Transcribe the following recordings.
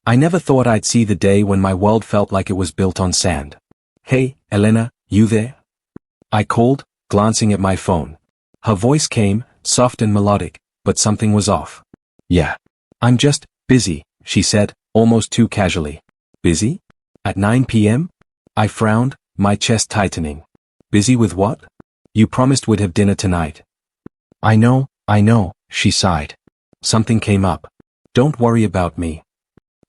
I never thought I'd see the day when my world felt like it was built on sand. Hey, Elena, you there? I called, glancing at my phone. Her voice came, soft and melodic, but something was off. Yeah. I'm just busy, she said, almost too casually. Busy? At 9 p.m.? I frowned, my chest tightening. Busy with what? You promised we'd have dinner tonight. I know, she sighed. Something came up. Don't worry about me.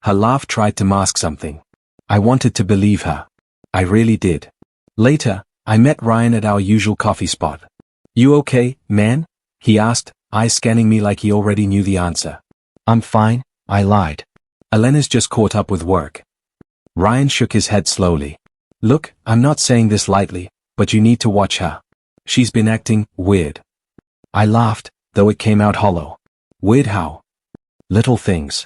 Her laugh tried to mask something. I wanted to believe her. I really did. Later, I met Ryan at our usual coffee spot. You okay, man? He asked, eyes scanning me like he already knew the answer. I'm fine, I lied. Elena's just caught up with work. Ryan shook his head slowly. Look, I'm not saying this lightly, but you need to watch her. She's been acting weird. I laughed, though it came out hollow. Weird how? Little things.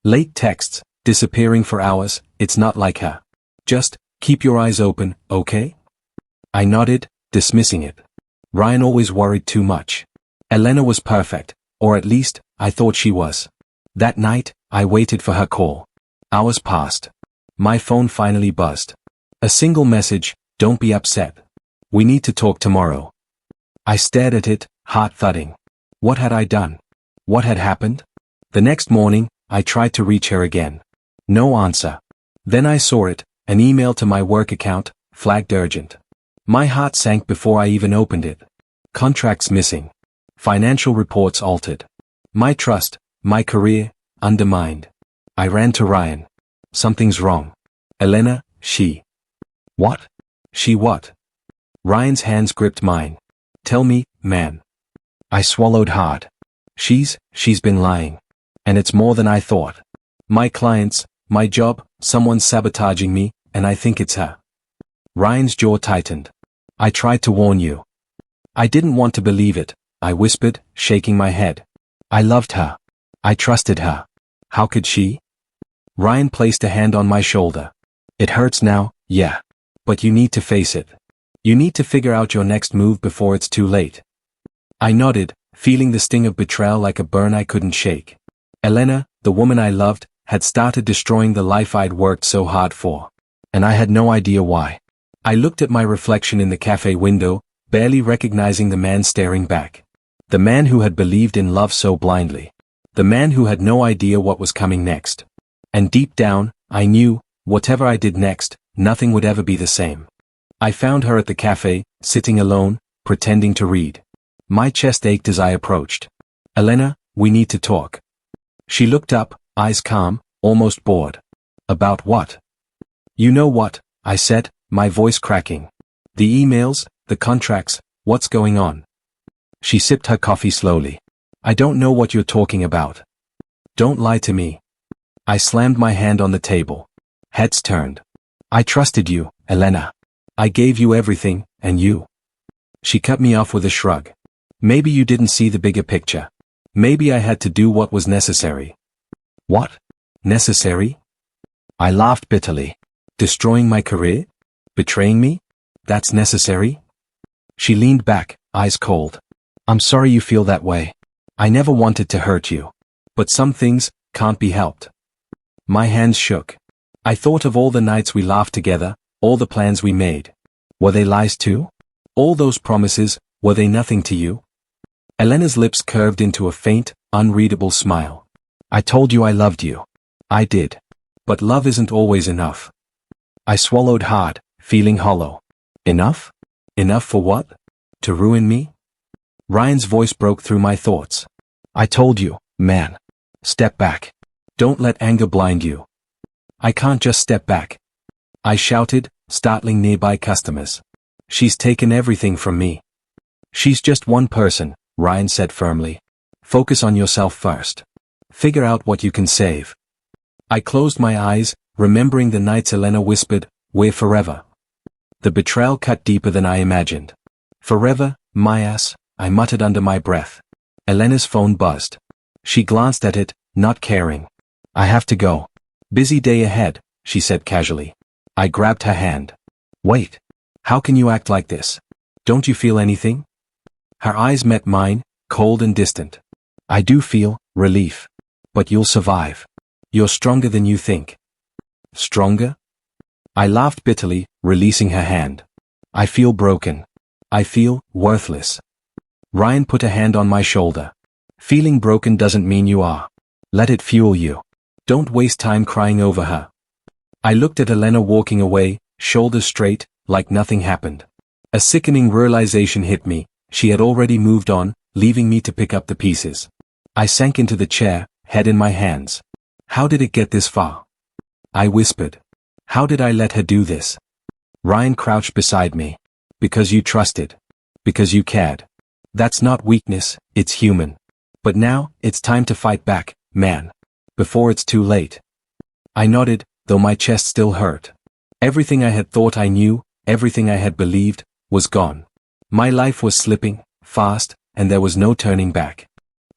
Late texts, disappearing for hours, it's not like her. Just, keep your eyes open, okay? I nodded, dismissing it. Ryan always worried too much. Elena was perfect, or at least, I thought she was. That night, I waited for her call. Hours passed. My phone finally buzzed. A single message, don't be upset. We need to talk tomorrow. I stared at it, heart thudding. What had I done? What had happened? The next morning, I tried to reach her again. No answer. Then I saw it, an email to my work account, flagged urgent. My heart sank before I even opened it. Contracts missing. Financial reports altered. My trust, my career, undermined. I ran to Ryan. Something's wrong. Elena, she. What? She what? Ryan's hands gripped mine. Tell me, man. I swallowed hard. She's been lying. And it's more than I thought. My clients, my job, someone's sabotaging me, and I think it's her. Ryan's jaw tightened. I tried to warn you. I didn't want to believe it, I whispered, shaking my head. I loved her. I trusted her. How could she? Ryan placed a hand on my shoulder. It hurts now, yeah. But you need to face it. You need to figure out your next move before it's too late. I nodded, feeling the sting of betrayal like a burn I couldn't shake. Elena, the woman I loved, had started destroying the life I'd worked so hard for. And I had no idea why. I looked at my reflection in the cafe window, barely recognizing the man staring back. The man who had believed in love so blindly. The man who had no idea what was coming next. And deep down, I knew, whatever I did next, nothing would ever be the same. I found her at the cafe, sitting alone, pretending to read. My chest ached as I approached. Elena, we need to talk. She looked up, eyes calm, almost bored. About what? You know what, I said, my voice cracking. The emails, the contracts, what's going on? She sipped her coffee slowly. I don't know what you're talking about. Don't lie to me. I slammed my hand on the table. Heads turned. I trusted you, Elena. I gave you everything, and you. She cut me off with a shrug. Maybe you didn't see the bigger picture. Maybe I had to do what was necessary. What? Necessary? I laughed bitterly. Destroying my career? Betraying me? That's necessary? She leaned back, eyes cold. I'm sorry you feel that way. I never wanted to hurt you. But some things can't be helped. My hands shook. I thought of all the nights we laughed together, all the plans we made. Were they lies too? All those promises, were they nothing to you? Elena's lips curved into a faint, unreadable smile. I told you I loved you. I did. But love isn't always enough. I swallowed hard, feeling hollow. Enough? Enough for what? To ruin me? Ryan's voice broke through my thoughts. I told you, man. Step back. Don't let anger blind you. I can't just step back. I shouted, startling nearby customers. She's taken everything from me. She's just one person, Ryan said firmly. Focus on yourself first. Figure out what you can save. I closed my eyes, remembering the nights Elena whispered, "We're forever." The betrayal cut deeper than I imagined. Forever, my ass, I muttered under my breath. Elena's phone buzzed. She glanced at it, not caring. I have to go. Busy day ahead, she said casually. I grabbed her hand. Wait. How can you act like this? Don't you feel anything? Her eyes met mine, cold and distant. I do feel relief. But you'll survive. You're stronger than you think. Stronger? I laughed bitterly, releasing her hand. I feel broken. I feel worthless. Ryan put a hand on my shoulder. Feeling broken doesn't mean you are. Let it fuel you. Don't waste time crying over her. I looked at Elena walking away, shoulders straight, like nothing happened. A sickening realization hit me. She had already moved on, leaving me to pick up the pieces. I sank into the chair, head in my hands. How did it get this far? I whispered. How did I let her do this? Ryan crouched beside me. Because you trusted. Because you cared. That's not weakness, it's human. But now, it's time to fight back, man. Before it's too late. I nodded, though my chest still hurt. Everything I had thought I knew, everything I had believed, was gone. My life was slipping, fast, and there was no turning back.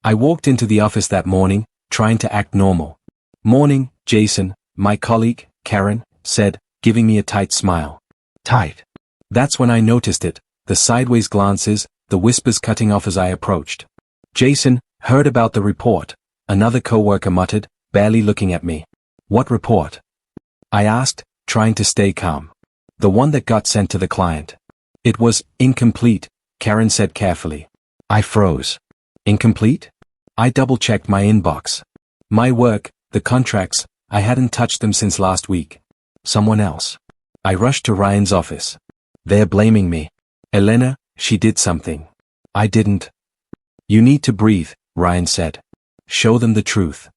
I walked into the office that morning, trying to act normal. Morning, Jason, my colleague, Karen, said, giving me a tight smile. Tight. That's when I noticed it, the sideways glances, the whispers cutting off as I approached. Jason, heard about the report, another coworker muttered, barely looking at me. What report? I asked, trying to stay calm. The one that got sent to the client. It was incomplete, Karen said carefully. I froze. Incomplete? I double-checked my inbox. My work, the contracts, I hadn't touched them since last week. Someone else. I rushed to Ryan's office. They're blaming me. Elena, she did something. I didn't. You need to breathe, Ryan said. Show them the truth.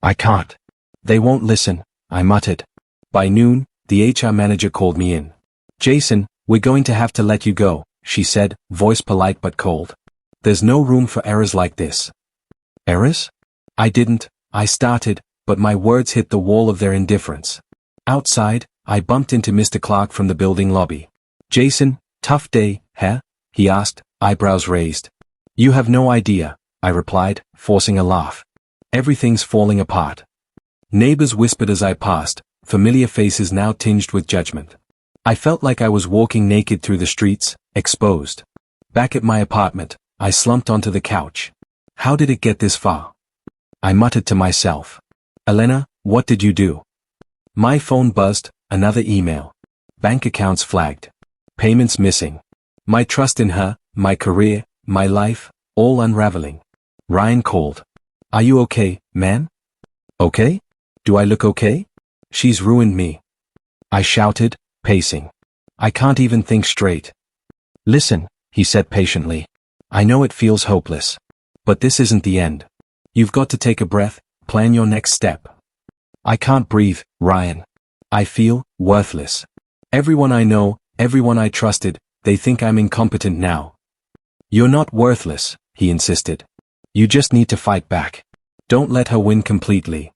I can't. They won't listen, I muttered. By noon, the HR manager called me in. Jason, we're going to have to let you go, she said, voice polite but cold. There's no room for errors like this. Errors? I started, but my words hit the wall of their indifference. Outside, I bumped into Mr. Clark from the building lobby. Jason, tough day, huh? He asked, eyebrows raised. You have no idea, I replied, forcing a laugh. Everything's falling apart. Neighbors whispered as I passed, familiar faces now tinged with judgment. I felt like I was walking naked through the streets, exposed. Back at my apartment, I slumped onto the couch. How did it get this far? I muttered to myself. Elena, what did you do? My phone buzzed, another email. Bank accounts flagged. Payments missing. My trust in her, my career, my life, all unraveling. Ryan called. Are you okay, man? Okay? Do I look okay? She's ruined me. I shouted, pacing. I can't even think straight. Listen, he said patiently. I know it feels hopeless. But this isn't the end. You've got to take a breath, plan your next step. I can't breathe, Ryan. I feel worthless. Everyone I know, everyone I trusted, they think I'm incompetent now. You're not worthless, he insisted. You just need to fight back. Don't let her win completely.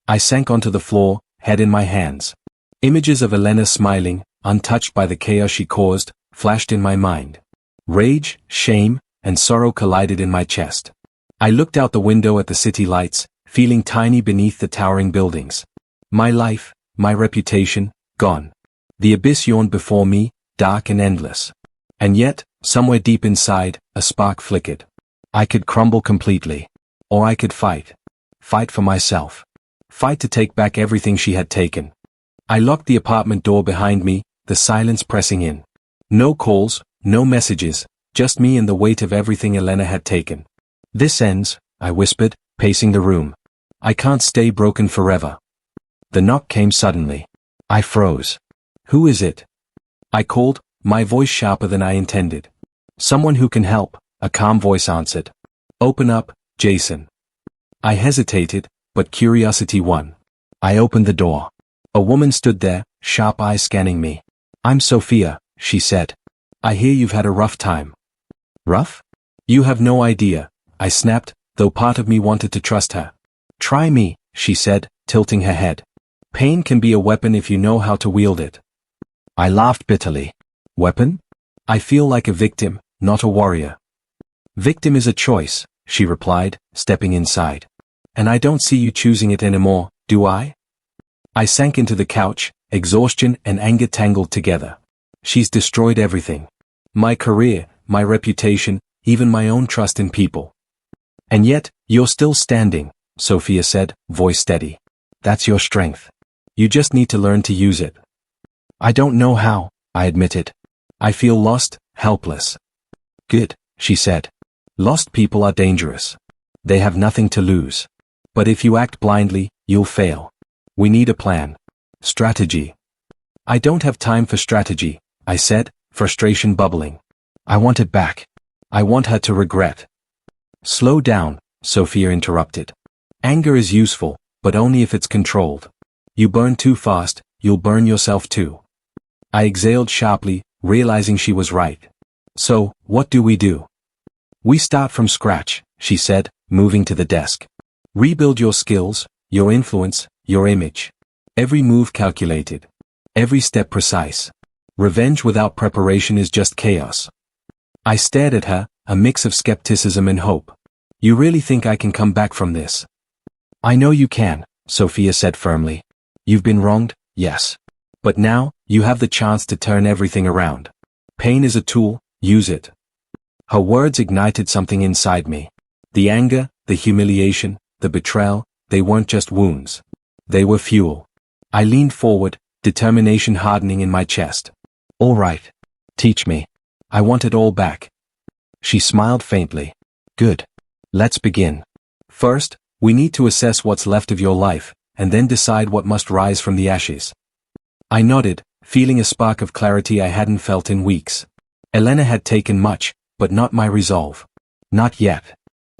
I sank onto the floor, head in my hands. Images of Elena smiling, untouched by the chaos she caused, flashed in my mind. Rage, shame, and sorrow collided in my chest. I looked out the window at the city lights, feeling tiny beneath the towering buildings. My life, my reputation, gone. The abyss yawned before me, dark and endless. And yet, somewhere deep inside, a spark flickered. I could crumble completely. Or I could fight. Fight for myself. Fight to take back everything she had taken. I locked the apartment door behind me, the silence pressing in. No calls, no messages, just me and the weight of everything Elena had taken. This ends, I whispered, pacing the room. I can't stay broken forever. The knock came suddenly. I froze. Who is it? I called, my voice sharper than I intended. Someone who can help, a calm voice answered. Open up, Jason. I hesitated, but curiosity won. I opened the door. A woman stood there, sharp eyes scanning me. I'm Sophia, she said. I hear you've had a rough time. Rough? You have no idea, I snapped, though part of me wanted to trust her. Try me, she said, tilting her head. Pain can be a weapon if you know how to wield it. I laughed bitterly. Weapon? I feel like a victim, not a warrior. Victim is a choice, she replied, stepping inside. And I don't see you choosing it anymore, do I? I sank into the couch, exhaustion and anger tangled together. She's destroyed everything. My career, my reputation, even my own trust in people. And yet, you're still standing, Sophia said, voice steady. That's your strength. You just need to learn to use it. I don't know how, I admitted. I feel lost, helpless. Good, she said. Lost people are dangerous. They have nothing to lose. But if you act blindly, you'll fail. We need a plan. Strategy. I don't have time for strategy, I said, frustration bubbling. I want it back. I want her to regret. Slow down, Sophia interrupted. Anger is useful, but only if it's controlled. You burn too fast, you'll burn yourself too. I exhaled sharply, realizing she was right. So, what do we do? We start from scratch, she said, moving to the desk. Rebuild your skills, your influence, your image. Every move calculated. Every step precise. Revenge without preparation is just chaos. I stared at her, a mix of skepticism and hope. You really think I can come back from this? I know you can, Sophia said firmly. You've been wronged, yes. But now, you have the chance to turn everything around. Pain is a tool, use it. Her words ignited something inside me. The anger, the humiliation, the betrayal, they weren't just wounds. They were fuel. I leaned forward, determination hardening in my chest. All right. Teach me. I want it all back. She smiled faintly. Good. Let's begin. First, we need to assess what's left of your life, and then decide what must rise from the ashes. I nodded, feeling a spark of clarity I hadn't felt in weeks. Elena had taken much, but not my resolve. Not yet.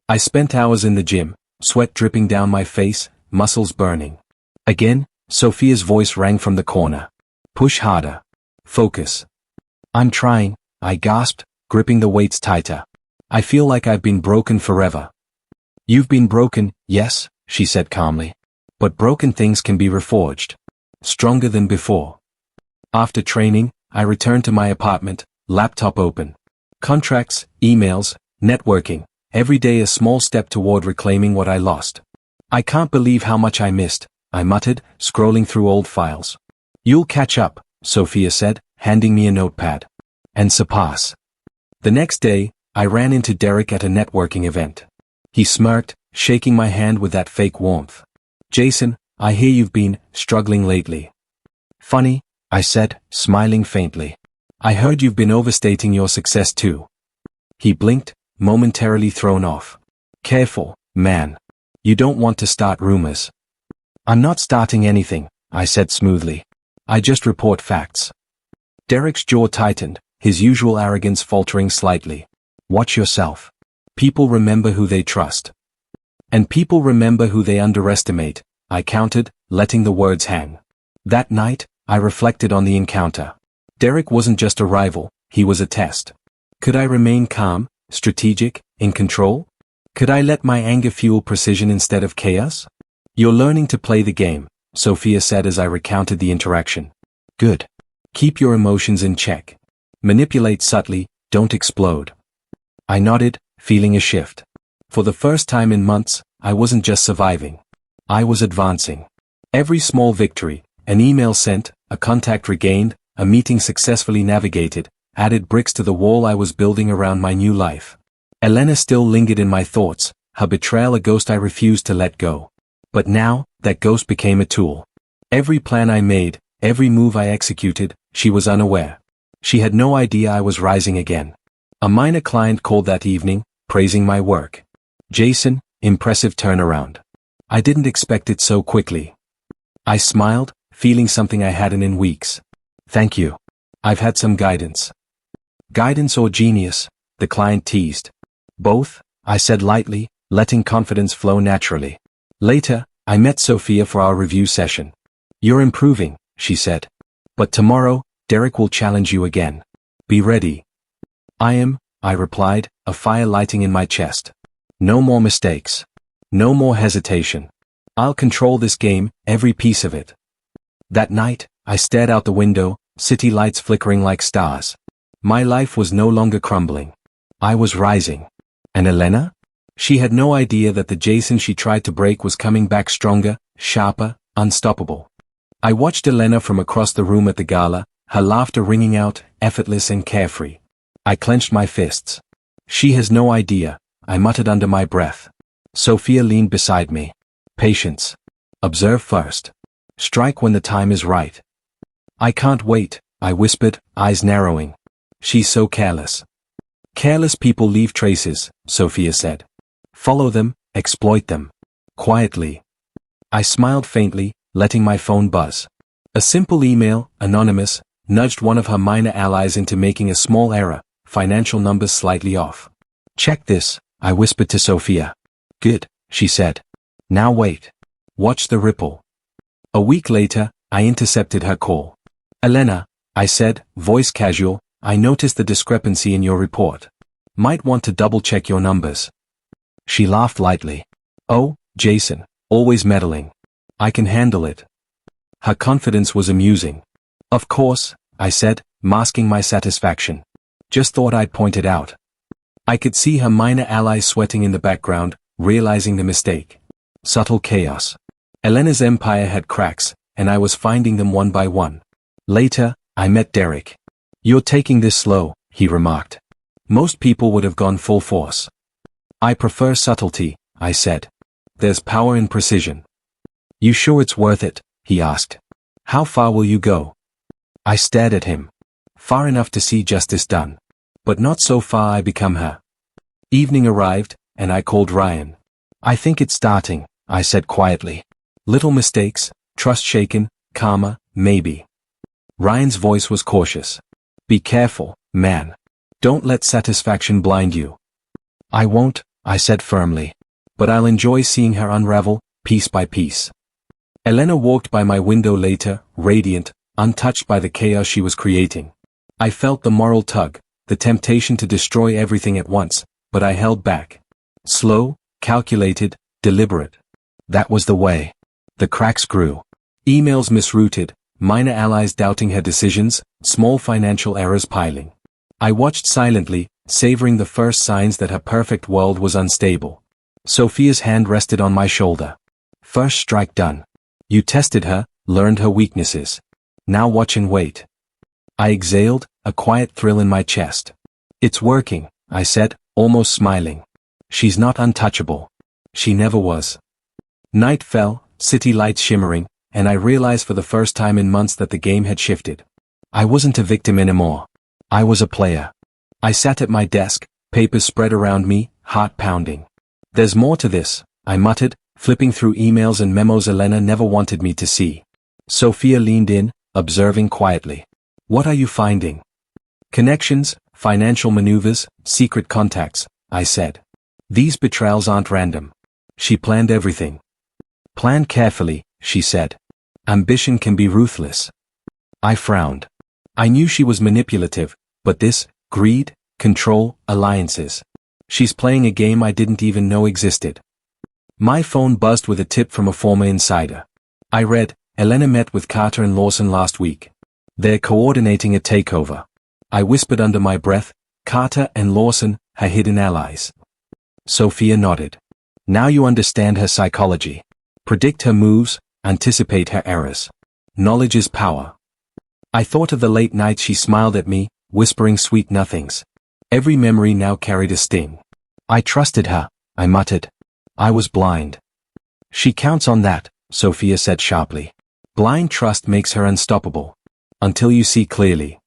I spent hours in the gym, sweat dripping down my face, muscles burning. Again, Sophia's voice rang from the corner. Push harder. Focus. I'm trying, I gasped, gripping the weights tighter. I feel like I've been broken forever. You've been broken, yes, she said calmly. But broken things can be reforged. Stronger than before. After training, I returned to my apartment, laptop open. Contracts, emails, networking, every day a small step toward reclaiming what I lost. I can't believe how much I missed, I muttered, scrolling through old files. You'll catch up, Sophia said, handing me a notepad. And surpass. The next day, I ran into Derek at a networking event. He smirked, shaking my hand with that fake warmth. Jason, I hear you've been struggling lately. Funny, I said, smiling faintly. I heard you've been overstating your success too. He blinked, momentarily thrown off. Careful, man. You don't want to start rumors. I'm not starting anything, I said smoothly. I just report facts. Derek's jaw tightened, his usual arrogance faltering slightly. Watch yourself. People remember who they trust. And people remember who they underestimate, I countered, letting the words hang. That night, I reflected on the encounter. Derek wasn't just a rival, he was a test. Could I remain calm, strategic, in control? Could I let my anger fuel precision instead of chaos? You're learning to play the game, Sophia said as I recounted the interaction. Good. Keep your emotions in check. Manipulate subtly, don't explode. I nodded, feeling a shift. For the first time in months, I wasn't just surviving. I was advancing. Every small victory, an email sent, a contact regained, a meeting successfully navigated, added bricks to the wall I was building around my new life. Elena still lingered in my thoughts, her betrayal a ghost I refused to let go. But now, that ghost became a tool. Every plan I made, every move I executed, she was unaware. She had no idea I was rising again. A minor client called that evening, praising my work. Jason, impressive turnaround. I didn't expect it so quickly. I smiled, feeling something I hadn't in weeks. Thank you. I've had some guidance. Guidance or genius, the client teased. Both, I said lightly, letting confidence flow naturally. Later, I met Sophia for our review session. You're improving, she said. But tomorrow, Derek will challenge you again. Be ready. I am, I replied, a fire lighting in my chest. No more mistakes. No more hesitation. I'll control this game, every piece of it. That night, I stared out the window, city lights flickering like stars. My life was no longer crumbling. I was rising. And Elena? She had no idea that the Jason she tried to break was coming back stronger, sharper, unstoppable. I watched Elena from across the room at the gala, her laughter ringing out, effortless and carefree. I clenched my fists. She has no idea, I muttered under my breath. Sophia leaned beside me. Patience. Observe first. Strike when the time is right. I can't wait, I whispered, eyes narrowing. She's so careless. Careless people leave traces, Sophia said. Follow them, exploit them. Quietly. I smiled faintly, letting my phone buzz. A simple email, anonymous, nudged one of her minor allies into making a small error, financial numbers slightly off. Check this, I whispered to Sophia. Good, she said. Now wait. Watch the ripple. A week later, I intercepted her call. Elena, I said, voice casual, I noticed the discrepancy in your report. Might want to double-check your numbers. She laughed lightly. Oh, Jason, always meddling. I can handle it. Her confidence was amusing. Of course, I said, masking my satisfaction. Just thought I'd point it out. I could see her minor allies sweating in the background, realizing the mistake. Subtle chaos. Elena's empire had cracks, and I was finding them one by one. Later, I met Derek. You're taking this slow, he remarked. Most people would have gone full force. I prefer subtlety, I said. There's power in precision. You sure it's worth it? He asked. How far will you go? I stared at him. Far enough to see justice done. But not so far I become her. Evening arrived, and I called Ryan. I think it's starting, I said quietly. Little mistakes, trust shaken, karma, maybe. Ryan's voice was cautious. Be careful, man. Don't let satisfaction blind you. I won't, I said firmly. But I'll enjoy seeing her unravel, piece by piece. Elena walked by my window later, radiant, untouched by the chaos she was creating. I felt the moral tug, the temptation to destroy everything at once, but I held back. Slow, calculated, deliberate. That was the way. The cracks grew. Emails misrouted, minor allies doubting her decisions, small financial errors piling. I watched silently, savoring the first signs that her perfect world was unstable. Sophia's hand rested on my shoulder. First strike done. You tested her, learned her weaknesses. Now watch and wait. I exhaled, a quiet thrill in my chest. It's working, I said, almost smiling. She's not untouchable. She never was. Night fell, city lights shimmering, and I realized for the first time in months that the game had shifted. I wasn't a victim anymore. I was a player. I sat at my desk, papers spread around me, heart pounding. There's more to this, I muttered, flipping through emails and memos Elena never wanted me to see. Sophia leaned in, observing quietly. What are you finding? Connections, financial maneuvers, secret contacts, I said. These betrayals aren't random. She planned everything. Planned carefully, she said. Ambition can be ruthless. I frowned. I knew she was manipulative, but this, greed, control, alliances. She's playing a game I didn't even know existed. My phone buzzed with a tip from a former insider. I read, Elena met with Carter and Lawson last week. They're coordinating a takeover. I whispered under my breath, Carter and Lawson, her hidden allies. Sophia nodded. Now you understand her psychology. Predict her moves, anticipate her errors. Knowledge is power. I thought of the late nights she smiled at me, whispering sweet nothings. Every memory now carried a sting. I trusted her, I muttered. I was blind. She counts on that, Sophia said sharply. Blind trust makes her unstoppable. Until you see clearly.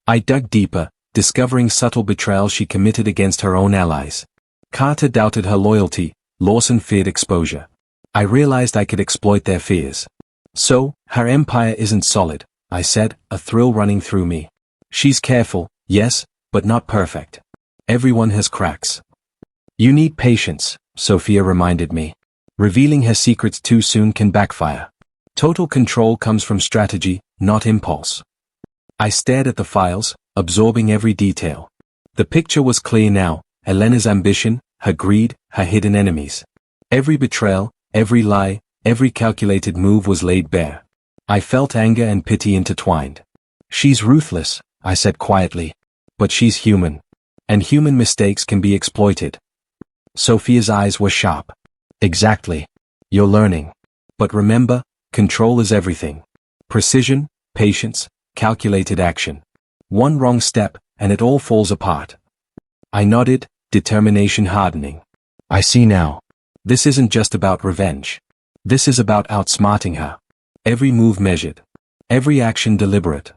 I dug deeper, discovering subtle betrayals she committed against her own allies. Carter doubted her loyalty, Lawson feared exposure. I realized I could exploit their fears. So, her empire isn't solid, I said, a thrill running through me. She's careful, yes, but not perfect. Everyone has cracks. You need patience, Sophia reminded me. Revealing her secrets too soon can backfire. Total control comes from strategy, not impulse. I stared at the files, absorbing every detail. The picture was clear now, Elena's ambition, her greed, her hidden enemies. Every betrayal, every lie, every calculated move was laid bare. I felt anger and pity intertwined. She's ruthless, I said quietly. But she's human. And human mistakes can be exploited. Sophia's eyes were sharp. Exactly. You're learning. But remember, control is everything. Precision, patience, calculated action. One wrong step, and it all falls apart. I nodded, determination hardening. I see now. This isn't just about revenge. This is about outsmarting her. Every move measured. Every action deliberate.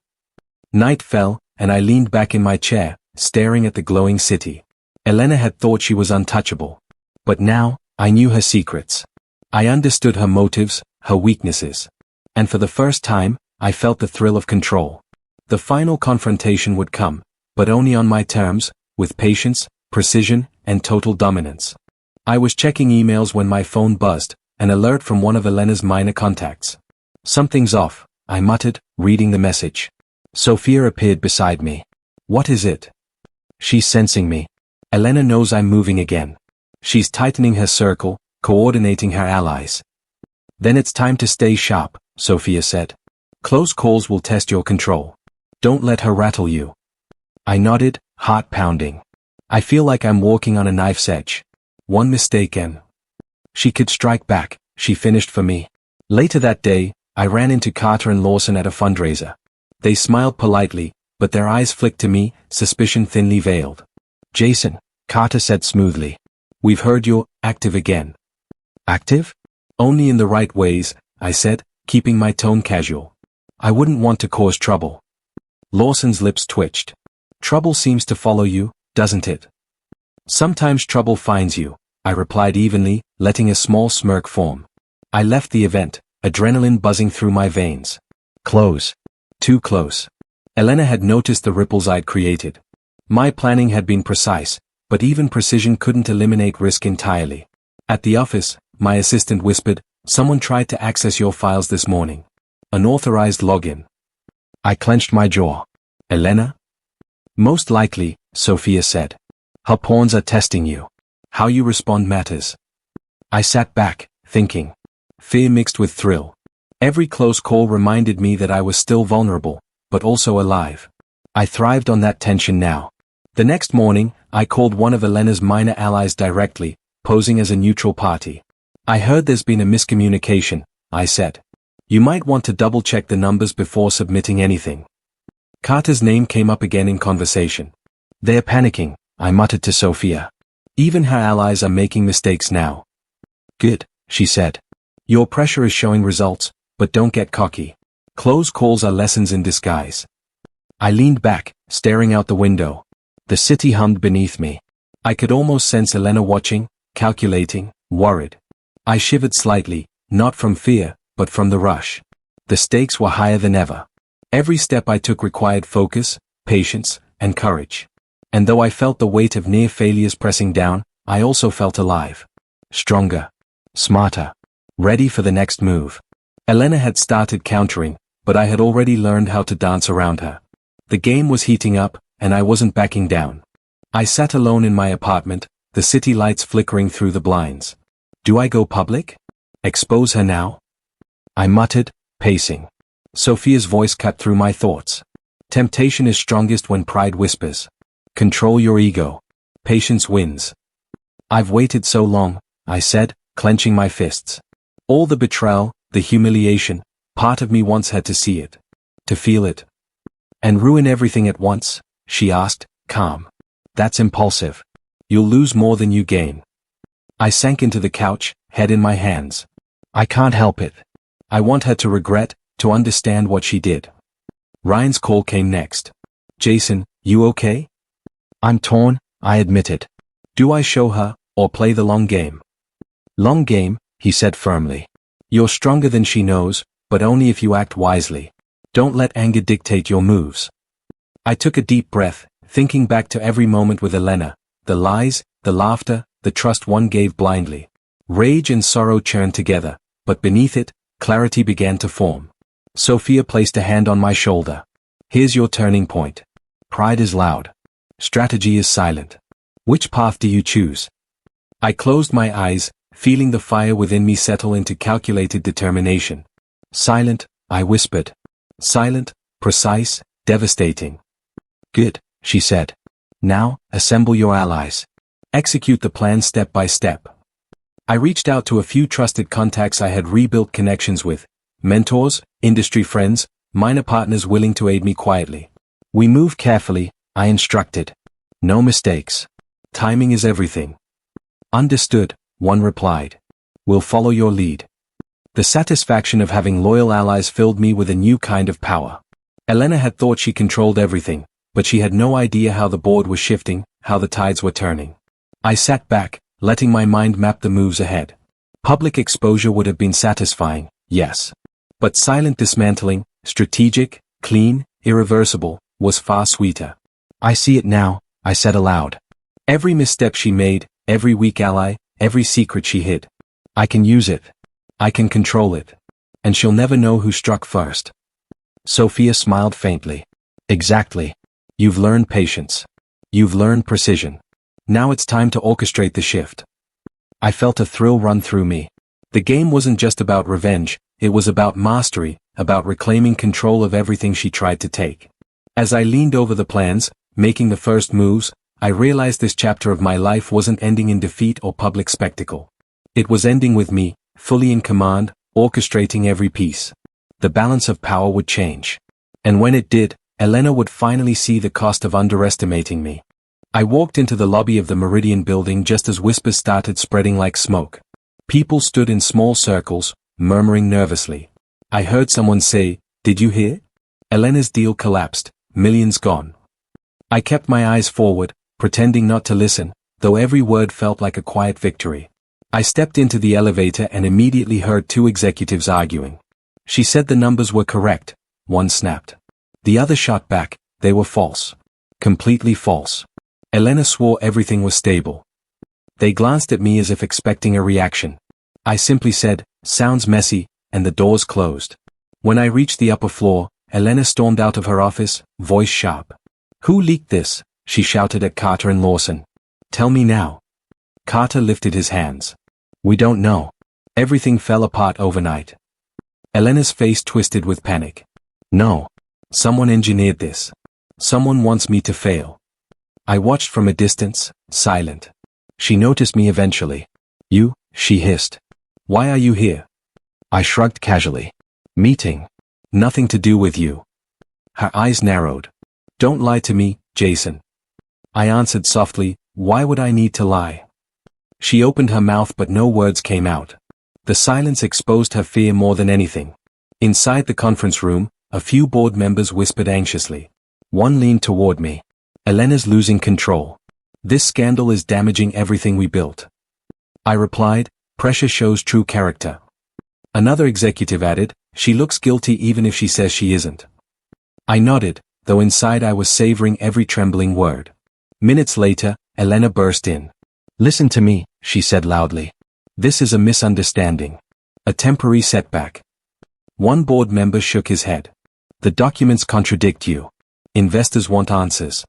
Night fell, and I leaned back in my chair, staring at the glowing city. Elena had thought she was untouchable. But now, I knew her secrets. I understood her motives, her weaknesses. And for the first time, I felt the thrill of control. The final confrontation would come, but only on my terms, with patience, precision, and total dominance. I was checking emails when my phone buzzed, an alert from one of Elena's minor contacts. Something's off, I muttered, reading the message. Sophia appeared beside me. What is it? She's sensing me. Elena knows I'm moving again. She's tightening her circle, coordinating her allies. Then it's time to stay sharp, Sophia said. Close calls will test your control. Don't let her rattle you. I nodded, heart pounding. I feel like I'm walking on a knife's edge. One mistake and she could strike back, she finished for me. Later that day, I ran into Carter and Lawson at a fundraiser. They smiled politely, but their eyes flicked to me, suspicion thinly veiled. Jason, Carter said smoothly. We've heard you're active again. Active? Only in the right ways, I said, keeping my tone casual. I wouldn't want to cause trouble. Lawson's lips twitched. Trouble seems to follow you, doesn't it? Sometimes trouble finds you, I replied evenly, letting a small smirk form. I left the event, adrenaline buzzing through my veins. Close. Too close. Elena had noticed the ripples I'd created. My planning had been precise, but even precision couldn't eliminate risk entirely. At the office, my assistant whispered, someone tried to access your files this morning. Unauthorized login. I clenched my jaw. Elena? Most likely, Sophia said. Her pawns are testing you. How you respond matters. I sat back, thinking. Fear mixed with thrill. Every close call reminded me that I was still vulnerable, but also alive. I thrived on that tension now. The next morning, I called one of Elena's minor allies directly, posing as a neutral party. I heard there's been a miscommunication, I said. You might want to double-check the numbers before submitting anything. Carter's name came up again in conversation. They're panicking, I muttered to Sophia. Even her allies are making mistakes now. Good, she said. Your pressure is showing results, but don't get cocky. Close calls are lessons in disguise. I leaned back, staring out the window. The city hummed beneath me. I could almost sense Elena watching, calculating, worried. I shivered slightly, not from fear, but from the rush. The stakes were higher than ever. Every step I took required focus, patience, and courage. And though I felt the weight of near failures pressing down, I also felt alive. Stronger. Smarter. Ready for the next move. Elena had started countering, but I had already learned how to dance around her. The game was heating up, and I wasn't backing down. I sat alone in my apartment, the city lights flickering through the blinds. Do I go public? Expose her now? I muttered, pacing. Sophia's voice cut through my thoughts. Temptation is strongest when pride whispers. Control your ego. Patience wins. I've waited so long, I said, clenching my fists. All the betrayal, the humiliation, part of me once had to see it. To feel it. And ruin everything at once? She asked, calm. That's impulsive. You'll lose more than you gain. I sank into the couch, head in my hands. I can't help it. I want her to regret, to understand what she did. Ryan's call came next. Jason, you okay? I'm torn, I admitted. Do I show her, or play the long game? Long game, he said firmly. You're stronger than she knows, but only if you act wisely. Don't let anger dictate your moves. I took a deep breath, thinking back to every moment with Elena, the lies, the laughter, the trust one gave blindly. Rage and sorrow churned together, but beneath it, clarity began to form. Sophia placed a hand on my shoulder. Here's your turning point. Pride is loud. Strategy is silent. Which path do you choose? I closed my eyes, feeling the fire within me settle into calculated determination. Silent, I whispered. Silent, precise, devastating. Good, she said. Now, assemble your allies. Execute the plan step by step. I reached out to a few trusted contacts I had rebuilt connections with. Mentors, industry friends, minor partners willing to aid me quietly. We move carefully, I instructed. No mistakes. Timing is everything. Understood, one replied. We'll follow your lead. The satisfaction of having loyal allies filled me with a new kind of power. Elena had thought she controlled everything, but she had no idea how the board was shifting, how the tides were turning. I sat back, letting my mind map the moves ahead. Public exposure would have been satisfying, yes. But silent dismantling, strategic, clean, irreversible, was far sweeter. I see it now, I said aloud. Every misstep she made, every weak ally, every secret she hid. I can use it. I can control it. And she'll never know who struck first. Sophia smiled faintly. Exactly. You've learned patience. You've learned precision. Now it's time to orchestrate the shift. I felt a thrill run through me. The game wasn't just about revenge, it was about mastery, about reclaiming control of everything she tried to take. As I leaned over the plans, making the first moves, I realized this chapter of my life wasn't ending in defeat or public spectacle. It was ending with me, fully in command, orchestrating every piece. The balance of power would change. And when it did, Elena would finally see the cost of underestimating me. I walked into the lobby of the Meridian building just as whispers started spreading like smoke. People stood in small circles, murmuring nervously. I heard someone say, "Did you hear? Elena's deal collapsed, millions gone." I kept my eyes forward, pretending not to listen, though every word felt like a quiet victory. I stepped into the elevator and immediately heard two executives arguing. She said the numbers were correct. One snapped. The other shot back, they were false. Completely false. Elena swore everything was stable. They glanced at me as if expecting a reaction. I simply said, "Sounds messy," and the doors closed. When I reached the upper floor, Elena stormed out of her office, voice sharp. "Who leaked this?" she shouted at Carter and Lawson. "Tell me now." Carter lifted his hands. "We don't know. Everything fell apart overnight." Elena's face twisted with panic. "No. Someone engineered this. Someone wants me to fail." I watched from a distance, silent. She noticed me eventually. "You," she hissed. "Why are you here?" I shrugged casually. "Meeting. Nothing to do with you." Her eyes narrowed. "Don't lie to me, Jason." I answered softly, "Why would I need to lie?" She opened her mouth but no words came out. The silence exposed her fear more than anything. Inside the conference room, a few board members whispered anxiously. One leaned toward me. "Elena's losing control. This scandal is damaging everything we built." I replied, "Pressure shows true character." Another executive added, "She looks guilty even if she says she isn't." I nodded, though inside I was savoring every trembling word. Minutes later, Elena burst in. "Listen to me," she said loudly. "This is a misunderstanding. A temporary setback." One board member shook his head. "The documents contradict you. Investors want answers."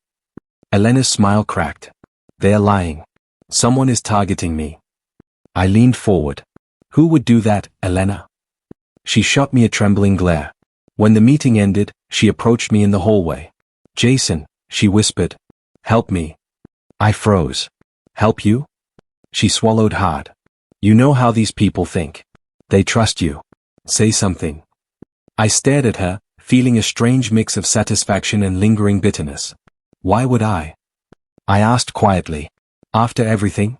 Elena's smile cracked. "They're lying. Someone is targeting me." I leaned forward. "Who would do that, Elena?" She shot me a trembling glare. When the meeting ended, she approached me in the hallway. "Jason," she whispered. "Help me." I froze. "Help you?" She swallowed hard. "You know how these people think. They trust you. Say something." I stared at her, feeling a strange mix of satisfaction and lingering bitterness. "Why would I?" I asked quietly. "After everything?"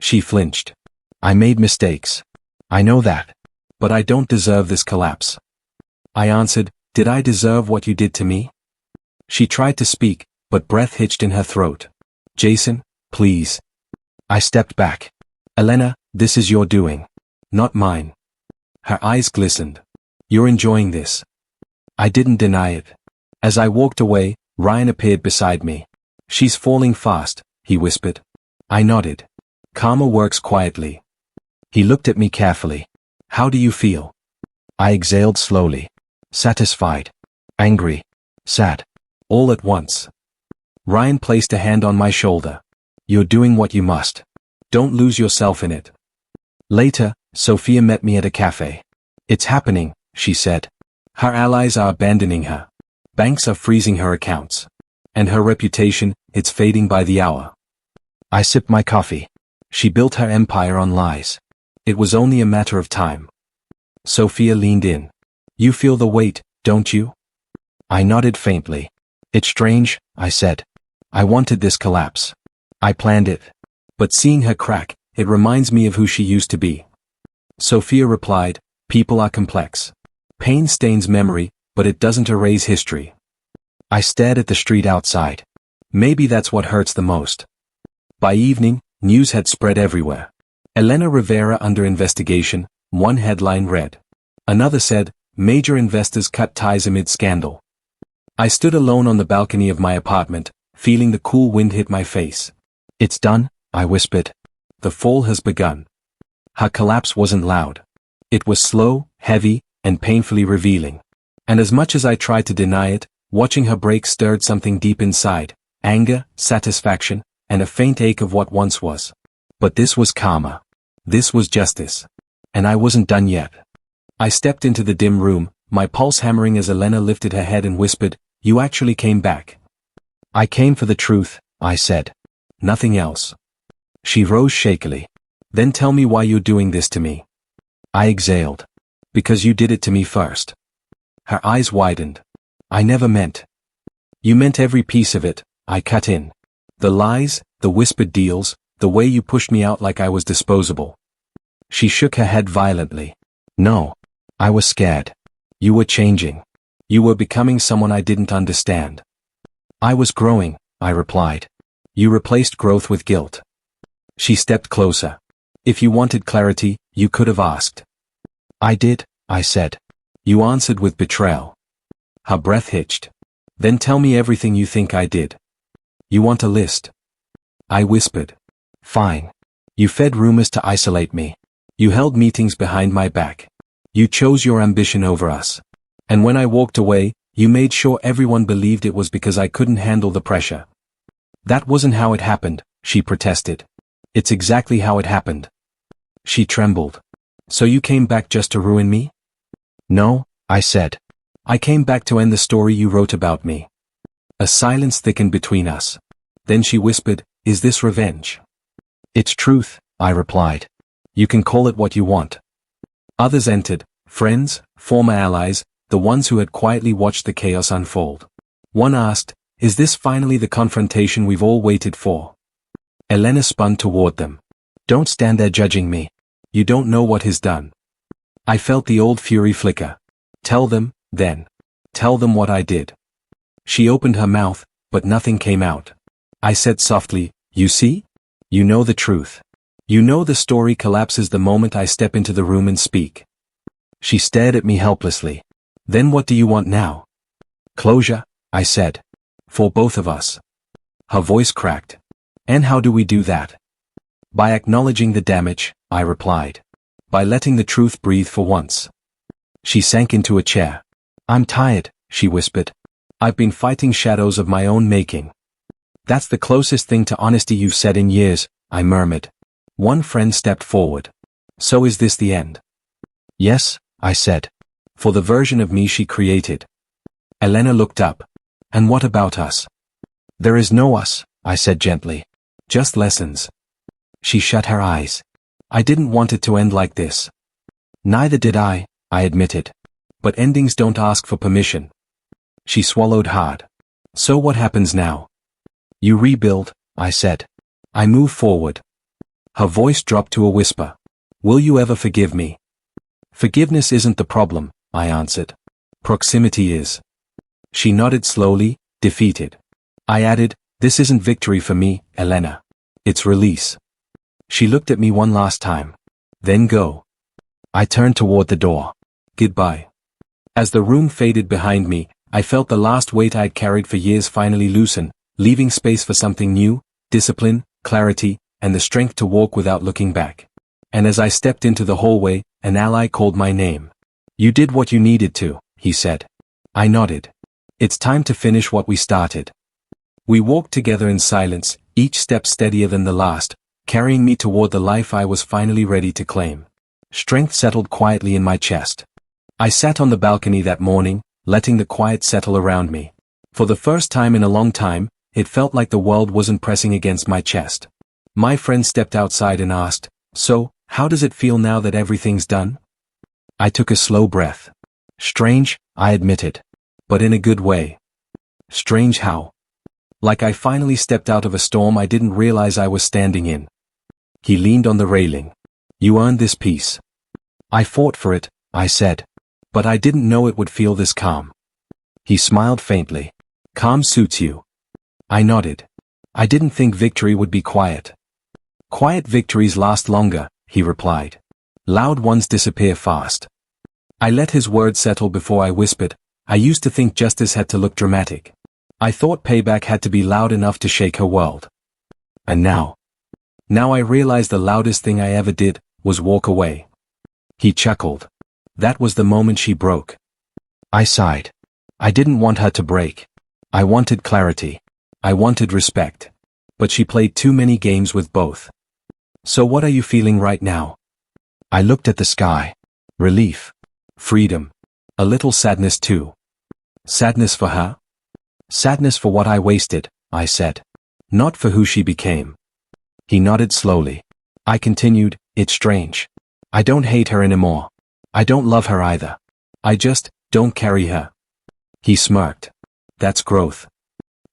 She flinched. "I made mistakes. I know that. But I don't deserve this collapse." I answered, "Did I deserve what you did to me?" She tried to speak, but breath hitched in her throat. "Jason, please." I stepped back. "Elena, this is your doing. Not mine." Her eyes glistened. "You're enjoying this." I didn't deny it. As I walked away, Ryan appeared beside me. "She's falling fast," he whispered. I nodded. "Karma works quietly." He looked at me carefully. "How do you feel?" I exhaled slowly. Satisfied. Angry. Sad. All at once. Ryan placed a hand on my shoulder. "You're doing what you must. Don't lose yourself in it." Later, Sophia met me at a cafe. "It's happening," she said. "Her allies are abandoning her. Banks are freezing her accounts. And her reputation, it's fading by the hour." I sipped my coffee. She built her empire on lies. It was only a matter of time. Sophia leaned in. "You feel the weight, don't you?" I nodded faintly. "It's strange," I said. "I wanted this collapse. I planned it. But seeing her crack, it reminds me of who she used to be." Sophia replied, People are complex. Pain stains memory, but it doesn't erase history. I stared at the street outside. Maybe that's what hurts the most. By evening, news had spread everywhere. Elena Rivera under investigation, one headline read. Another said, major investors cut ties amid scandal. I stood alone on the balcony of my apartment, feeling the cool wind hit my face. It's done, I whispered. The fall has begun. Her collapse wasn't loud. It was slow, heavy, and painfully revealing. And as much as I tried to deny it, watching her break stirred something deep inside, anger, satisfaction, and a faint ache of what once was. But this was karma. This was justice. And I wasn't done yet. I stepped into the dim room, my pulse hammering as Elena lifted her head and whispered, "You actually came back." "I came for the truth," I said. "Nothing else." She rose shakily. "Then tell me why you're doing this to me." I exhaled. "Because you did it to me first." Her eyes widened. "I never meant." "You meant every piece of it," I cut in. "The lies, the whispered deals, the way you pushed me out like I was disposable." She shook her head violently. "No. I was scared. You were changing. You were becoming someone I didn't understand." "I was growing," I replied. "You replaced growth with guilt." She stepped closer. "If you wanted clarity, you could have asked." "I did," I said. "You answered with betrayal." Her breath hitched. "Then tell me everything you think I did." "You want a list?" I whispered. "Fine. You fed rumors to isolate me. You held meetings behind my back. You chose your ambition over us. And when I walked away, you made sure everyone believed it was because I couldn't handle the pressure." "That wasn't how it happened," she protested. "It's exactly how it happened." She trembled. "So you came back just to ruin me?" "No," I said. "I came back to end the story you wrote about me." A silence thickened between us. Then she whispered, "Is this revenge?" "It's truth," I replied. "You can call it what you want." Others entered, friends, former allies, the ones who had quietly watched the chaos unfold. One asked, "Is this finally the confrontation we've all waited for?" Elena spun toward them. "Don't stand there judging me. You don't know what he's done." I felt the old fury flicker. "Tell them, then. Tell them what I did." She opened her mouth, but nothing came out. I said softly, "You see? You know the truth. You know the story collapses the moment I step into the room and speak." She stared at me helplessly. "Then what do you want now?" "Closure," I said. "For both of us." Her voice cracked. "And how do we do that?" "By acknowledging the damage," I replied. "By letting the truth breathe for once." She sank into a chair. "I'm tired," she whispered. "I've been fighting shadows of my own making." "That's the closest thing to honesty you've said in years," I murmured. One friend stepped forward. "So is this the end?" "Yes," I said. "For the version of me she created." Elena looked up. "And what about us?" "There is no us," I said gently. "Just lessons." She shut her eyes. "I didn't want it to end like this." "Neither did I admitted. "But endings don't ask for permission." She swallowed hard. "So what happens now?" "You rebuild," I said. "I move forward." Her voice dropped to a whisper. "Will you ever forgive me?" "Forgiveness isn't the problem," I answered. "Proximity is." She nodded slowly, defeated. I added, "This isn't victory for me, Elena. It's release." She looked at me one last time. "Then go." I turned toward the door. "Goodbye." As the room faded behind me, I felt the last weight I'd carried for years finally loosen, leaving space for something new, discipline, clarity, and the strength to walk without looking back. And as I stepped into the hallway, an ally called my name. "You did what you needed to," he said. I nodded. "It's time to finish what we started." We walked together in silence, each step steadier than the last, carrying me toward the life I was finally ready to claim. Strength settled quietly in my chest. I sat on the balcony that morning, letting the quiet settle around me. For the first time in a long time, it felt like the world wasn't pressing against my chest. My friend stepped outside and asked, "So, how does it feel now that everything's done?" I took a slow breath. "Strange," I admitted. "But in a good way." "Strange how?" "Like I finally stepped out of a storm I didn't realize I was standing in." He leaned on the railing. "You earned this peace." "I fought for it," I said. But I didn't know it would feel this calm. He smiled faintly. Calm suits you. I nodded. I didn't think victory would be quiet. Quiet victories last longer, he replied. Loud ones disappear fast. I let his words settle before I whispered, I used to think justice had to look dramatic. I thought payback had to be loud enough to shake her world. And now I realize the loudest thing I ever did was walk away. He chuckled. That was the moment she broke. I sighed. I didn't want her to break. I wanted clarity. I wanted respect. But she played too many games with both. So what are you feeling right now? I looked at the sky. Relief. Freedom. A little sadness too. Sadness for her? Sadness for what I wasted, I said. Not for who she became. He nodded slowly. I continued, it's strange. I don't hate her anymore. I don't love her either. I just don't carry her. He smirked. That's growth.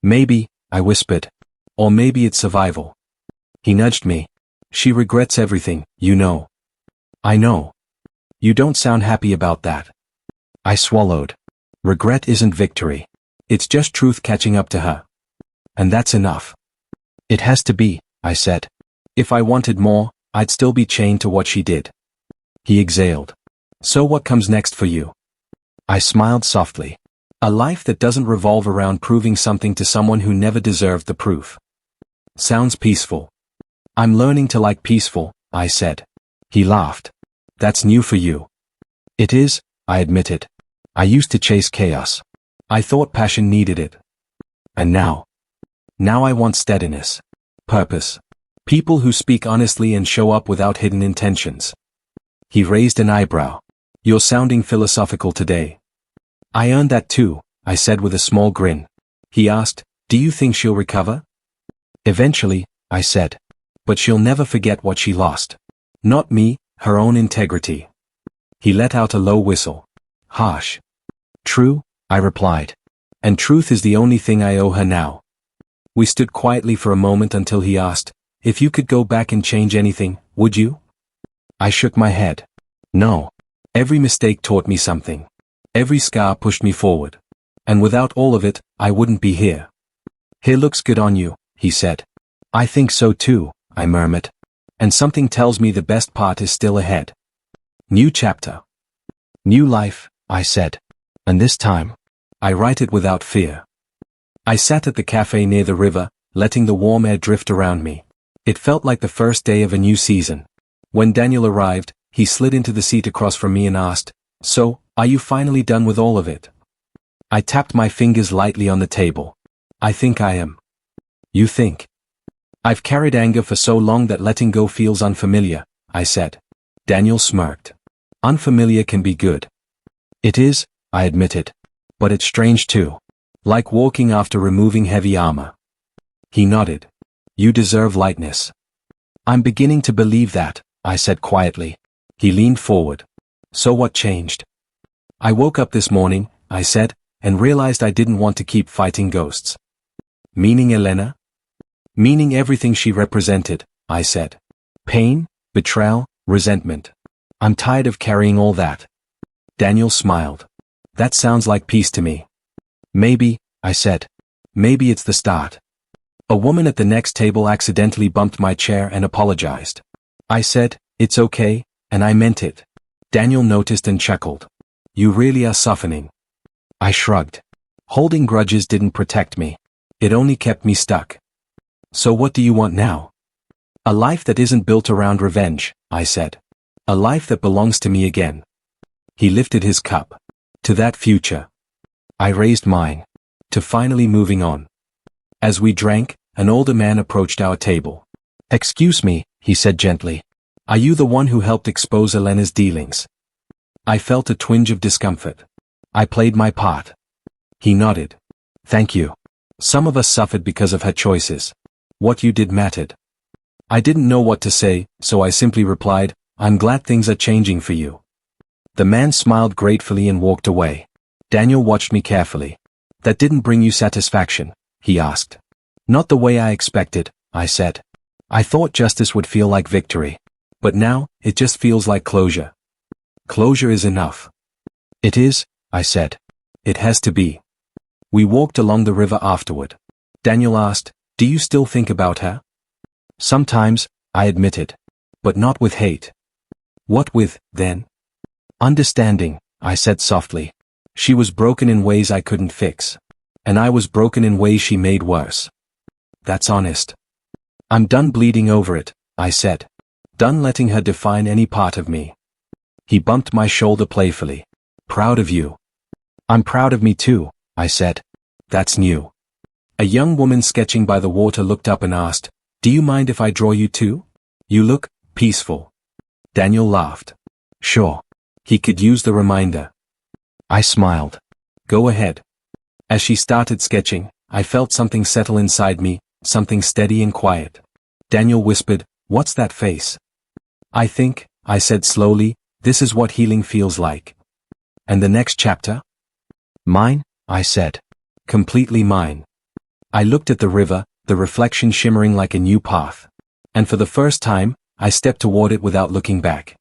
Maybe, I whispered. Or maybe it's survival. He nudged me. She regrets everything, you know. I know. You don't sound happy about that. I swallowed. Regret isn't victory. It's just truth catching up to her. And that's enough. It has to be, I said. If I wanted more, I'd still be chained to what she did. He exhaled. So what comes next for you? I smiled softly. A life that doesn't revolve around proving something to someone who never deserved the proof. Sounds peaceful. I'm learning to like peaceful, I said. He laughed. That's new for you. It is, I admitted. I used to chase chaos. I thought passion needed it. And now I want steadiness. Purpose. People who speak honestly and show up without hidden intentions. He raised an eyebrow. You're sounding philosophical today. I earned that too, I said with a small grin. He asked, do you think she'll recover? Eventually, I said. But she'll never forget what she lost. Not me, her own integrity. He let out a low whistle. Harsh. True, I replied. And truth is the only thing I owe her now. We stood quietly for a moment until he asked, if you could go back and change anything, would you? I shook my head. No. Every mistake taught me something. Every scar pushed me forward. And without all of it, I wouldn't be here. Hair looks good on you, he said. I think so too, I murmured. And something tells me the best part is still ahead. New chapter. New life, I said. And this time, I write it without fear. I sat at the cafe near the river, letting the warm air drift around me. It felt like the first day of a new season. When Daniel arrived, he slid into the seat across from me and asked, so, are you finally done with all of it? I tapped my fingers lightly on the table. I think I am. You think? I've carried anger for so long that letting go feels unfamiliar, I said. Daniel smirked. Unfamiliar can be good. It is, I admitted. But it's strange too. Like walking after removing heavy armor. He nodded. You deserve lightness. I'm beginning to believe that, I said quietly. He leaned forward. So what changed? I woke up this morning, I said, and realized I didn't want to keep fighting ghosts. Meaning Elena? Meaning everything she represented, I said. Pain, betrayal, resentment. I'm tired of carrying all that. Daniel smiled. That sounds like peace to me. Maybe, I said. Maybe it's the start. A woman at the next table accidentally bumped my chair and apologized. I said, it's okay, and I meant it. Daniel noticed and chuckled. You really are softening. I shrugged. Holding grudges didn't protect me. It only kept me stuck. So what do you want now? A life that isn't built around revenge, I said. A life that belongs to me again. He lifted his cup. To that future. I raised mine. To finally moving on. As we drank, an older man approached our table. Excuse me, he said gently. Are you the one who helped expose Elena's dealings? I felt a twinge of discomfort. I played my part. He nodded. Thank you. Some of us suffered because of her choices. What you did mattered. I didn't know what to say, so I simply replied, I'm glad things are changing for you. The man smiled gratefully and walked away. Daniel watched me carefully. That didn't bring you satisfaction, he asked. Not the way I expected, I said. I thought justice would feel like victory. But now, it just feels like closure. Closure is enough. It is, I said. It has to be. We walked along the river afterward. Daniel asked, do you still think about her? Sometimes, I admitted. But not with hate. What with, then? Understanding, I said softly. She was broken in ways I couldn't fix. And I was broken in ways she made worse. That's honest. I'm done bleeding over it, I said. Done letting her define any part of me. He bumped my shoulder playfully. Proud of you. I'm proud of me too, I said. That's new. A young woman sketching by the water looked up and asked, do you mind if I draw you too? You look peaceful. Daniel laughed. Sure. He could use the reminder. I smiled. Go ahead. As she started sketching, I felt something settle inside me, something steady and quiet. Daniel whispered, what's that face? I think, I said slowly, this is what healing feels like. And the next chapter? Mine, I said. Completely mine. I looked at the river, the reflection shimmering like a new path. And for the first time, I stepped toward it without looking back.